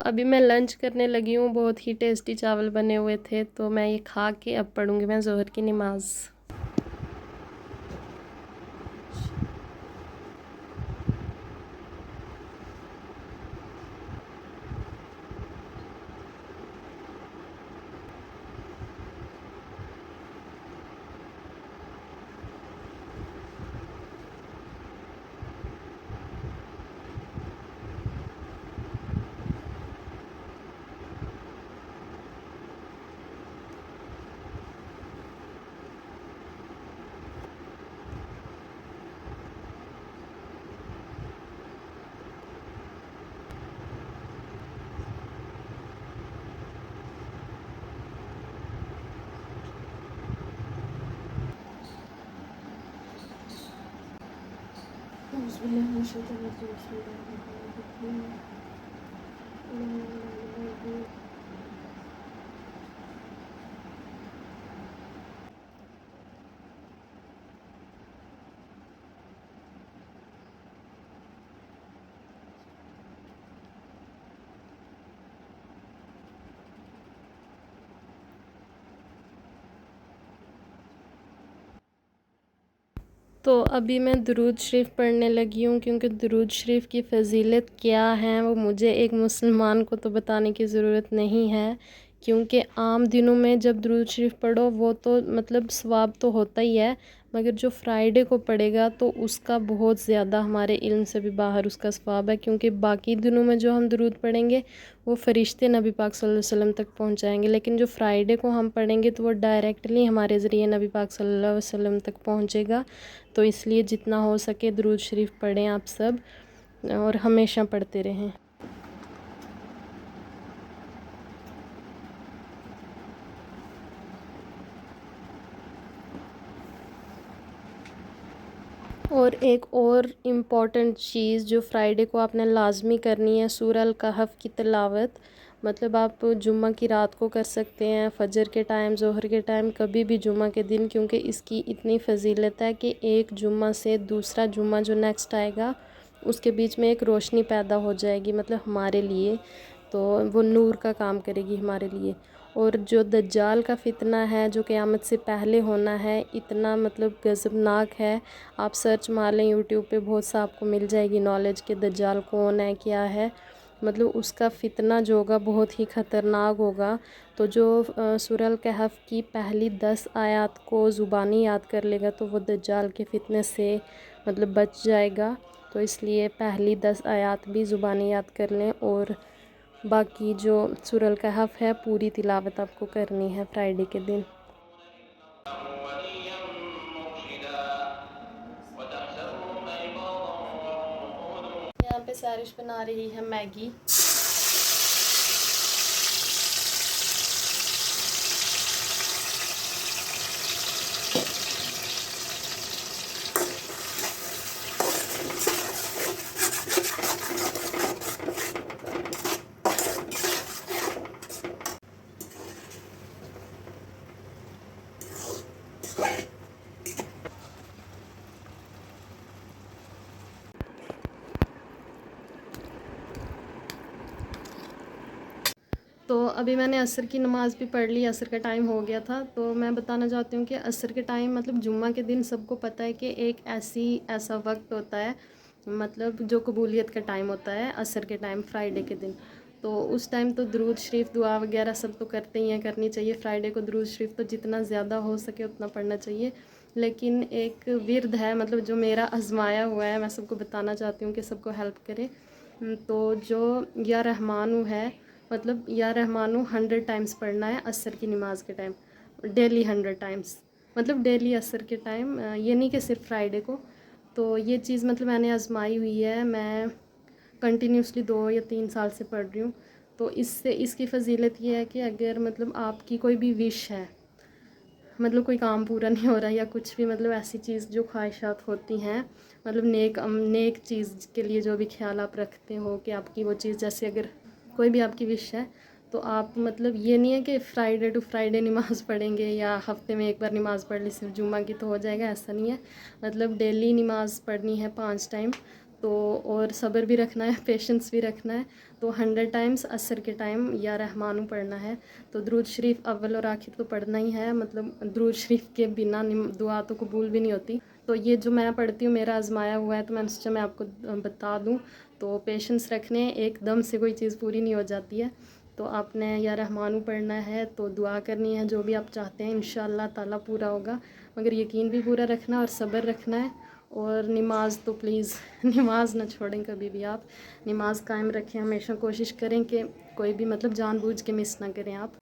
अभी मैं लंच करने लगी हूँ। बहुत ही टेस्टी चावल बने हुए थे, तो मैं ये खा के अब पढ़ूँगी मैं ज़ोहर की नमाज़। तो अभी मैं दुरूद शरीफ पढ़ने लगी हूँ, क्योंकि दुरूद शरीफ की फ़जीलत क्या है वो मुझे एक मुसलमान को तो बताने की ज़रूरत नहीं है। क्योंकि आम दिनों में जब दुरूद शरीफ पढ़ो वो तो मतलब सवाब तो होता ही है, मगर जो फ्राइडे को पढ़ेगा तो उसका बहुत ज़्यादा हमारे इल्म से भी बाहर उसका सवाब है। क्योंकि बाकी दिनों में जो हम दुरूद पढ़ेंगे वो फ़रिश्ते नबी पाक सल्लल्लाहु अलैहि वसल्लम तक पहुँचाएँगे, लेकिन जो फ्राइडे को हम पढ़ेंगे तो वो डायरेक्टली हमारे ज़रिए नबी पाक सल्लल्लाहु अलैहि वसल्लम तक पहुँचेगा। तो इसलिए जितना हो सके दुरूद शरीफ पढ़ें आप सब, और हमेशा पढ़ते रहें। और एक और इम्पॉर्टेंट चीज़ जो फ्राइडे को आपने लाजमी करनी है, सूरह अल कहफ की तिलावत। मतलब आप जुम्मा की रात को कर सकते हैं, फजर के टाइम, ज़ोहर के टाइम, कभी भी जुम्मा के दिन, क्योंकि इसकी इतनी फ़जीलत है कि एक जुम्मा से दूसरा जुम्मा जो नेक्स्ट आएगा उसके बीच में एक रोशनी पैदा हो जाएगी, मतलब हमारे लिए, तो वो नूर का काम करेगी हमारे लिए। और जो दज्जाल का फ़ितना है जो क़यामत से पहले होना है, इतना मतलब गज़बनाक है। आप सर्च मार लें यूट्यूब पे, बहुत सा आपको मिल जाएगी नॉलेज कि दज्जाल कौन है, क्या है। मतलब उसका फ़ितना जो होगा बहुत ही ख़तरनाक होगा। तो जो सूरह अल कहफ की पहली 10 आयत को ज़ुबानी याद कर लेगा तो वो दज्जाल के फ़ितने से मतलब बच जाएगा। तो इसलिए पहली 10 आयत भी ज़ुबानी याद कर लें, और बाकी जो सूरह अल कहफ है पूरी तिलावत आपको करनी है फ्राइडे के दिन। यहाँ पे सारिश बना रही है मैगी। तो अभी मैंने असर की नमाज़ भी पढ़ ली, असर का टाइम हो गया था। तो मैं बताना चाहती हूँ कि असर के टाइम मतलब जुम्मा के दिन सबको पता है कि एक ऐसा वक्त होता है, मतलब जो कबूलियत का टाइम होता है असर के टाइम, फ्राइडे के दिन। तो उस टाइम तो दुरूद शरीफ, दुआ वगैरह सब तो करते ही हैं, करनी चाहिए। फ्राइडे को दुरूद शरीफ तो जितना ज़्यादा हो सके उतना पढ़ना चाहिए। लेकिन एक विर्द है, मतलब जो मेरा आजमाया हुआ है, मैं सबको बताना चाहती हूँ कि सबको हेल्प करे। तो जो या रहमानू है, मतलब या रहमानू 100 टाइम्स पढ़ना है असर की नमाज़ के टाइम, डेली 100 टाइम्स। मतलब डेली असर के टाइम, ये नहीं कि सिर्फ फ्राइडे को। तो ये चीज़ मतलब मैंने आजमाई हुई है, मैं कंटिन्यूसली 2 या 3 साल से पढ़ रही हूँ। तो इससे इसकी फ़जीलत ये है कि अगर मतलब आपकी कोई भी विश है, मतलब कोई काम पूरा नहीं हो रहा या कुछ भी, मतलब ऐसी चीज़ जो ख्वाहिशात होती हैं, मतलब नेक चीज़ के लिए जो भी ख्याल आप रखते हो कि आपकी वो चीज़, जैसे अगर कोई भी आपकी विश है, तो आप मतलब ये नहीं है कि फ्राइडे टू फ्राइडे नमाज़ पढ़ेंगे या हफ्ते में एक बार नमाज़ पढ़ ली सिर्फ जुम्मा की तो हो जाएगा, ऐसा नहीं है। मतलब डेली नमाज़ पढ़नी है 5 टाइम। तो और सब्र भी रखना है, पेशेंस भी रखना है। तो 100 टाइम्स असर के टाइम या रहमानू पढ़ना है। तो दुरूद शरीफ अव्वल और आखिर तो पढ़ना ही है, मतलब दुरूद शरीफ के बिना दुआ तो कबूल भी नहीं होती। तो ये जो मैं पढ़ती हूँ मेरा आजमाया हुआ है, तो मैंने सोचा मैं आपको बता दूँ। तो पेशेंस रखने, एकदम से कोई चीज़ पूरी नहीं हो जाती है। तो आपने या रहमानू पढ़ना है, तो दुआ करनी है, जो भी आप चाहते हैं इंशाअल्लाह ताला पूरा होगा। मगर यकीन भी पूरा रखना और सब्र रखना है। और नमाज़ तो प्लीज़ नमाज़ ना छोड़ें कभी भी आप, नमाज़ कायम रखें, हमेशा कोशिश करें कि कोई भी मतलब जानबूझ के मिस ना करें आप।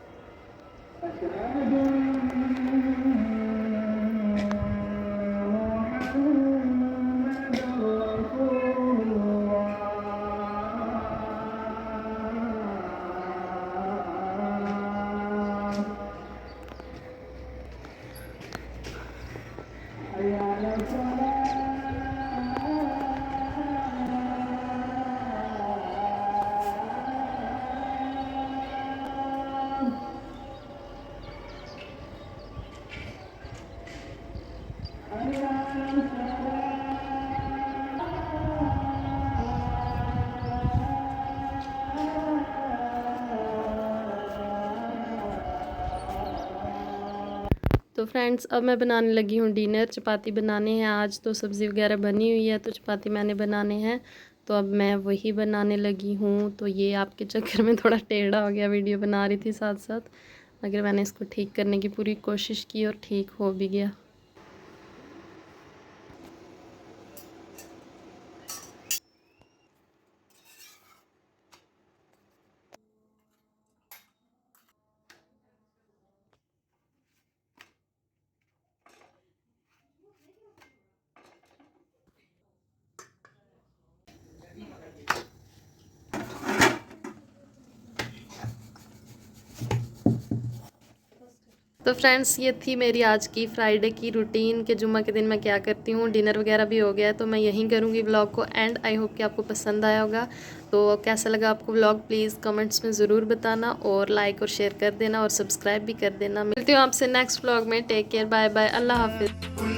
तो फ्रेंड्स, अब मैं बनाने लगी हूँ डिनर। चपाती बनाने हैं आज, तो सब्ज़ी वगैरह बनी हुई है, तो चपाती मैंने बनाने हैं। तो अब मैं वही बनाने लगी हूँ। तो ये आपके चक्कर में थोड़ा टेढ़ा हो गया, वीडियो बना रही थी साथ साथ, मगर मैंने इसको ठीक करने की पूरी कोशिश की और ठीक हो भी गया। तो फ्रेंड्स, ये थी मेरी आज की फ्राइडे की रूटीन के जुम्मा के दिन मैं क्या करती हूँ। डिनर वगैरह भी हो गया है, तो मैं यहीं करूँगी व्लॉग को एंड। आई होप कि आपको पसंद आया होगा। तो कैसा लगा आपको व्लॉग, प्लीज़ कमेंट्स में ज़रूर बताना, और लाइक और शेयर कर देना और सब्सक्राइब भी कर देना। मिलती हूँ आपसे नेक्स्ट व्लॉग में। टेक केयर, बाय बाय, अल्लाह हाफिज़।